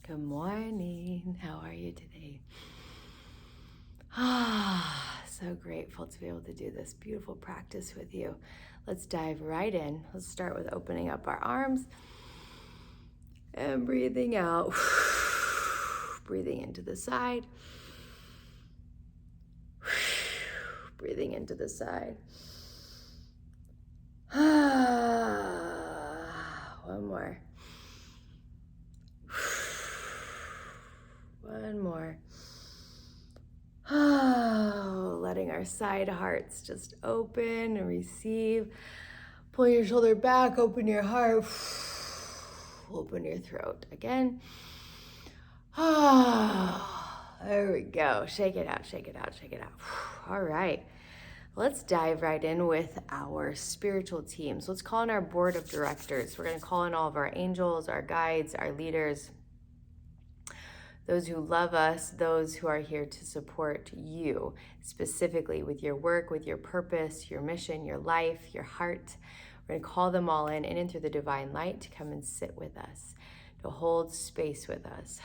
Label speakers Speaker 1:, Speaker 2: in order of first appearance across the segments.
Speaker 1: Good morning. How are you today? So grateful to be able to do this beautiful practice with you. Let's dive right in. Let's start with opening up our arms and breathing out. Breathing into the side. Breathing into the side. One more. One more. Letting our side hearts just open and receive. Pull your shoulder back, open your heart. Open your throat again. There we go. Shake it out, shake it out, shake it out. All right. Let's dive right in with our spiritual teams. Let's call in our board of directors. We're going to call in all of our angels, our guides, our leaders, those who love us, those who are here to support you, specifically with your work, with your purpose, your mission, your life, your heart. We're going to call them all in through the divine light to come and sit with us, to hold space with us,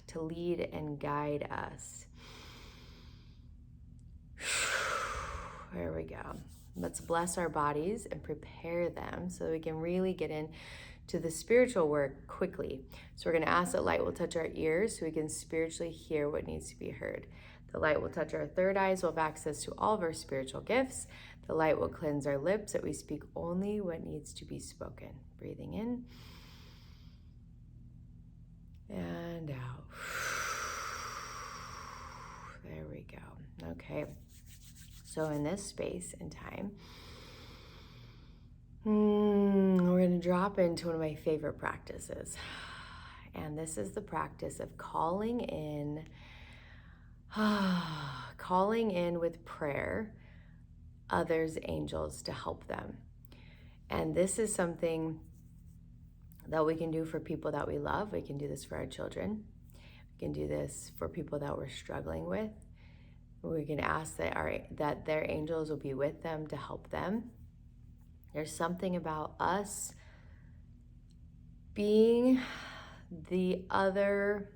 Speaker 1: to lead and guide us. There we go. Let's bless our bodies and prepare them so that we can really get into the spiritual work quickly. So we're going to ask that light will touch our ears so we can spiritually hear what needs to be heard. The light will touch our third eye so we'll have access to all of our spiritual gifts. The light will cleanse our lips that we speak only what needs to be spoken. Breathing in and out. There we go. Okay. So in this space and time, we're going to drop into one of my favorite practices. And this is the practice of calling in with prayer others' angels to help them. And this is something that we can do for people that we love. We can do this for our children. We can do this for people that we're struggling with. We can ask that their angels will be with them to help them. There's something about us being the other,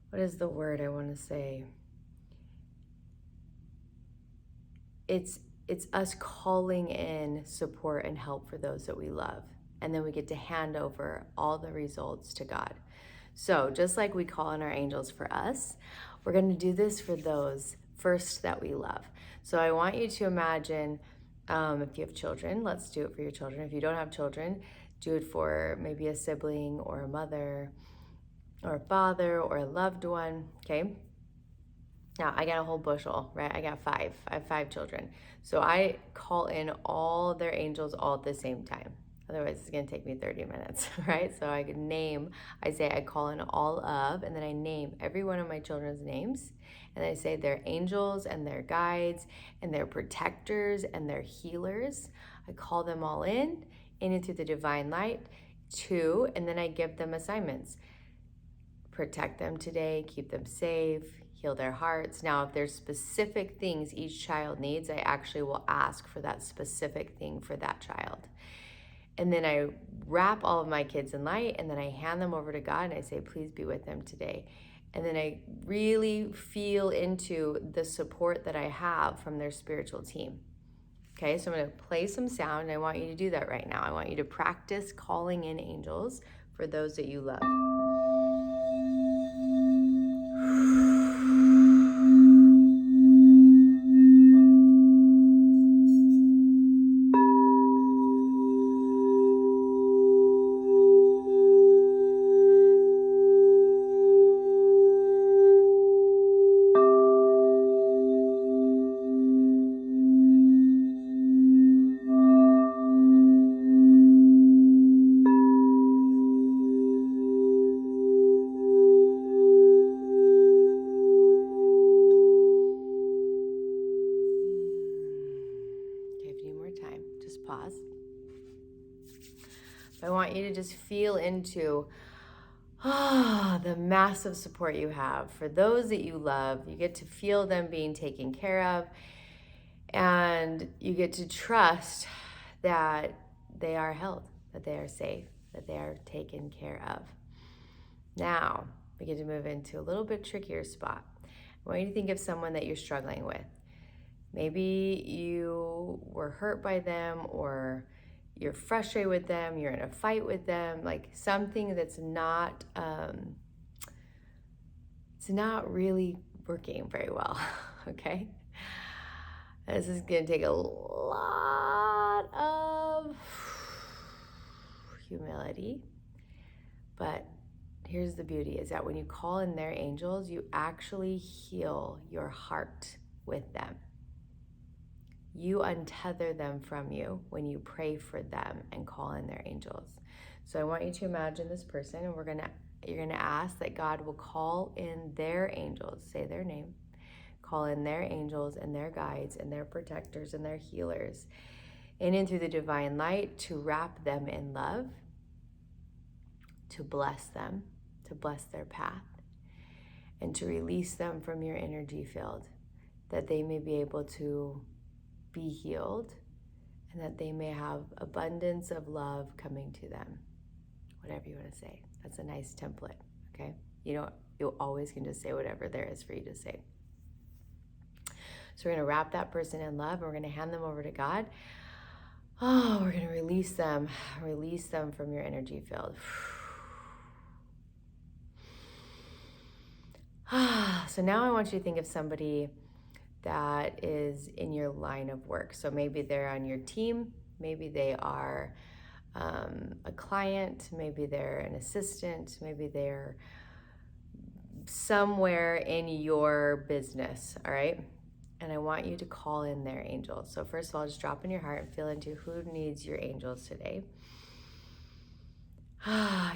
Speaker 1: what is the word I want to say? It's us calling in support and help for those that we love. And then we get to hand over all the results to God. So just like we call in our angels for us, we're going to do this for those first that we love. So I want you to imagine, if you have children, let's do it for your children. If you don't have children, do it for maybe a sibling or a mother or a father or a loved one, okay? Now, I got a whole bushel, right? I have 5 children. So I call in all their angels all at the same time. Otherwise, it's going to take me 30 minutes, right? So I call in all of, and then I name every one of my children's names. And I say their angels and their guides and their protectors and their healers. I call them all in into the divine light, too, and then I give them assignments. Protect them today, keep them safe, heal their hearts. Now, if there's specific things each child needs, I actually will ask for that specific thing for that child. And then I wrap all of my kids in light, and then I hand them over to God, and I say, please be with them today. And then I really feel into the support that I have from their spiritual team. Okay, so I'm going to play some sound, and I want you to do that right now. I want you to practice calling in angels for those that you love. Pause. I want you to just feel into the massive support you have for those that you love. You get to feel them being taken care of, and you get to trust that they are held, that they are safe, that they are taken care of. Now, we get to move into a little bit trickier spot. I want you to think of someone that you're struggling with. Maybe you were hurt by them, or you're frustrated with them, you're in a fight with them, like something that's it's not really working very well, okay? This is gonna take a lot of humility, but here's the beauty is that when you call in their angels, you actually heal your heart with them. You untether them from you when you pray for them and call in their angels. So I want you to imagine this person, and you're gonna ask that God will call in their angels, say their name, call in their angels and their guides and their protectors and their healers in and through the divine light to wrap them in love, to bless them, to bless their path, and to release them from your energy field, that they may be able to be healed and that they may have abundance of love coming to them. Whatever you want to say. That's a nice template, okay? You always can just say whatever there is for you to say. So we're going to wrap that person in love, and we're going to hand them over to God. Oh, we're going to release them from your energy field. So now I want you to think of somebody that is in your line of work. So maybe they're on your team, maybe they are a client, maybe they're an assistant, maybe they're somewhere in your business, all right? And I want you to call in their angels. So first of all, just drop in your heart and feel into who needs your angels today.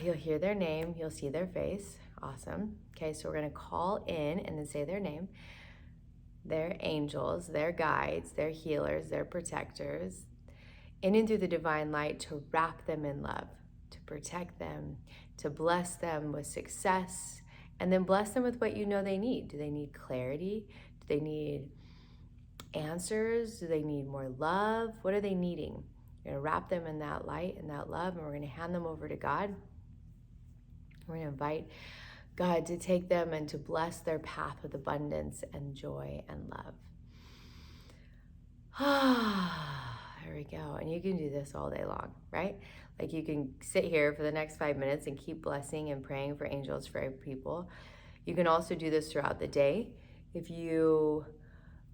Speaker 1: You'll hear their name, you'll see their face. Awesome. Okay, so we're going to call in and then say their name, their angels, their guides, their healers, their protectors, in and through the divine light to wrap them in love, to protect them, to bless them with success, and then bless them with what you know they need. Do they need clarity? Do they need answers? Do they need more love? What are they needing? You're going to wrap them in that light and that love, and we're going to hand them over to God. We're going to invite God to take them and to bless their path with abundance and joy and love. There we go. And you can do this all day long, right? Like you can sit here for the next 5 minutes and keep blessing and praying for angels for people. You can also do this throughout the day. If you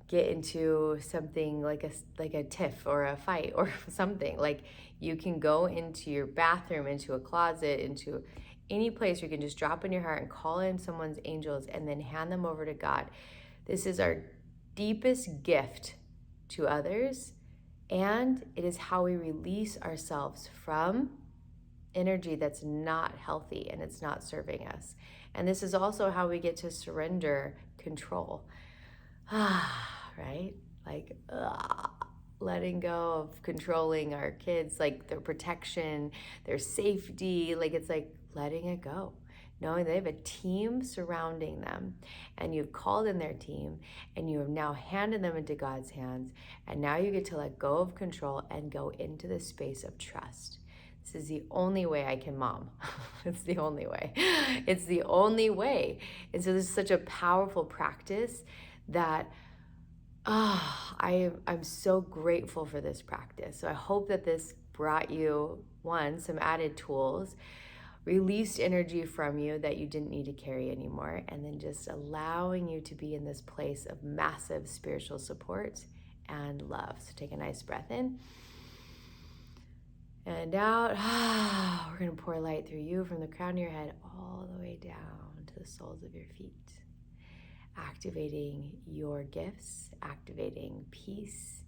Speaker 1: get into something like a tiff or a fight or something, like you can go into your bathroom, into a closet, into any place where you can just drop in your heart and call in someone's angels and then hand them over to God. This is our deepest gift to others, and it is how we release ourselves from energy that's not healthy and it's not serving us. And this is also how we get to surrender control. Right? Like, letting go of controlling our kids, like their protection, their safety. Like, it's like letting it go, knowing they have a team surrounding them, and you've called in their team, and you have now handed them into God's hands, and now you get to let go of control and go into the space of trust. This is the only way I can mom. It's the only way. It's the only way. And so this is such a powerful practice that I'm so grateful for this practice. So I hope that this brought you, one, some added tools, released energy from you that you didn't need to carry anymore, and then just allowing you to be in this place of massive spiritual support and love. So take a nice breath in and out. We're going to pour light through you from the crown of your head all the way down to the soles of your feet, activating your gifts, activating peace,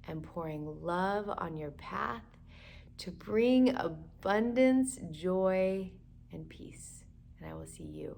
Speaker 1: and pouring love on your path to bring abundance, joy, and peace. And I will see you